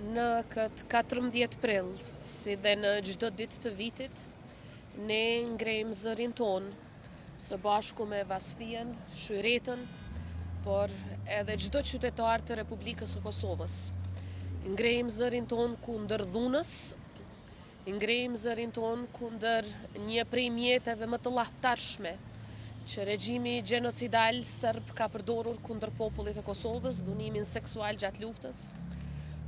Në këtë 14 prill, si dhe në çdo ditë të vitit, ne ngrejmë zërin ton, së bashku me Vasfijën, Shyretën, por edhe çdo qytetar të Republikës së Kosovës. Ngrejmë zërin ton kundër dhunës, ngrejmë zërin ton kundër një prej mjeteve më të lahtarshme që regjimi gjenocidal serb ka përdorur kundër popullit të Kosovës, dhunimin seksual gjatë luftës,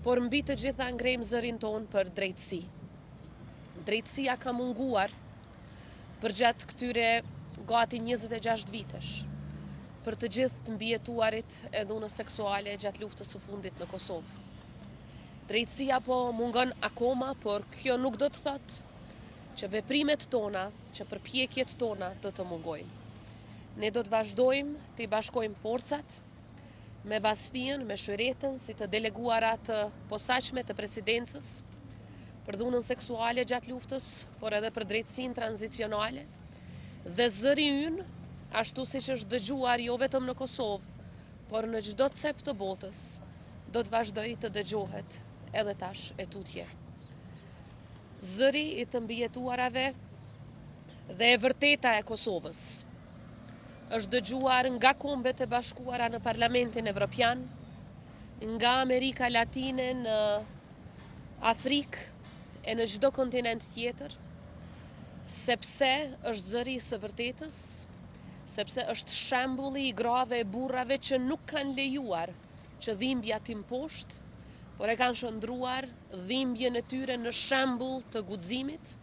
por mbi të gjitha ngrejmë zërin ton për drejtësi. Drejtësia ka munguar për gjatë këtyre gati 26 vitesh për të gjithë të mbijetuarit e dhunës seksuale gjatë luftës së fundit në Kosovë. Drejtësia po mungon akoma, por kjo nuk do të thotë që veprimet tona, që përpjekjet tona do të mungojnë. Ne do të vazhdojmë të i bashkojmë forcat me Vasfijën, me Shyretën, si të deleguara të posaçme të presidencës për dhunën seksuale gjatë luftës, por edhe për drejtësinë tranzicionale. Dhe zëri ynë, ashtu siç është dëgjuar jo vetëm në Kosovë, por në çdo cep të botës, do të vazhdojë të dëgjohet edhe tash e tutje. Zëri i të mbijetuarave dhe e vërteta e Kosovës është dëgjuar nga Kombet e Bashkuara në Parlamentin Evropian, nga Amerika Latine në Afrikë e në çdo kontinent tjetër, sepse është zëri i së vërtetës, sepse është shembulli i grave e burrave që nuk kanë lejuar që dhimbja t'im poshtë, por e kanë shndruar dhimbjen e tyre në shembull të guximit,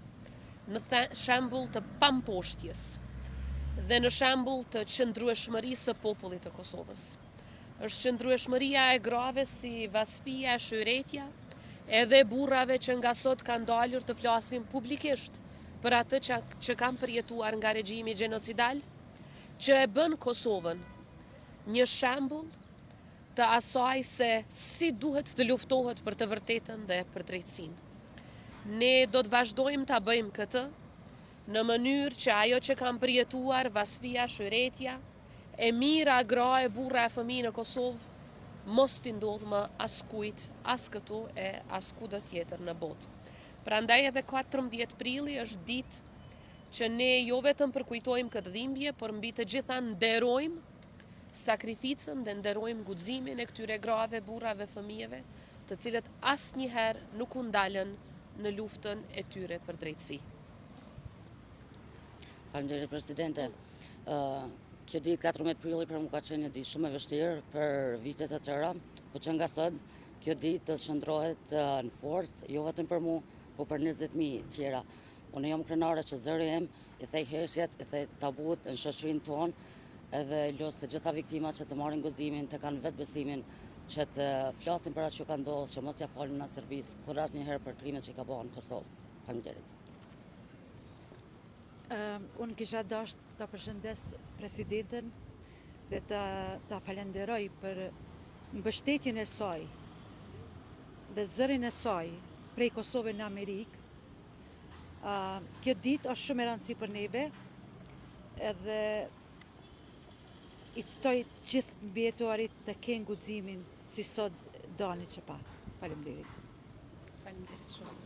në shembull të pamposhtjes dhe në shembull të qëndrueshmërisë së popullit të Kosovës. Është qëndrueshmëria e grave si Vasfija, Shyretja, edhe burrave që nga sot kanë dalur të flasin publikisht për atë që kanë përjetuar nga regjimi gjenocidal, që e bën Kosovën një shembull të asaj se si duhet të luftohet për të vërtetën dhe për drejtësinë. Ne do të vazhdojmë ta bëjmë këtë në mënyrë që ajo që kanë përjetuar Vasfija, Shyretja, e mira, gra, e burra, e fëmijë në Kosovë, mos t'i ndodhë më askujt, as këtu e as kudo tjetër në botë. Prandaj edhe 14 prilli është ditë që ne jo vetëm përkujtojmë këtë dhimbje, por mbi të gjitha nderojmë sakrificën dhe nderojmë guximin e këtyre grave, burrave, fëmijëve, të cilët asnjëherë nuk u ndalën në luftën e tyre për drejtësi. Faleminderit Presidente. Kjo ditë 14 prilli për mua ka qenë një ditë shumë e vështirë për vitet e tëra, por që nga sot kjo ditë do të qëndrohet në forcë, jo vetëm për mua, por për 20.000 tjera. Unë jam krenare që zëri im i thej heshjet, i thej tabut në shoqërinë tonë, edhe los të gjitha viktimat që të marrin guximin, të kanë vetë besimin, që të flasin për atë që ka ndodhur, që mos ja falin në Serbisë, kur asnjëherë për krimet që ka bërë në Kosovë. Faleminderit. Unë kisha dashur ta përshëndes presidenten dhe ta falenderoj për mbështetjen e saj dhe zërin e saj prej Kosovës në Amerikë. Kjo ditë është shumë e rëndësishme për neve, edhe i ftoj gjithë mbijetuarit të kenë guximin si sot Dani Çepat. Faleminderit. Faleminderit shumë.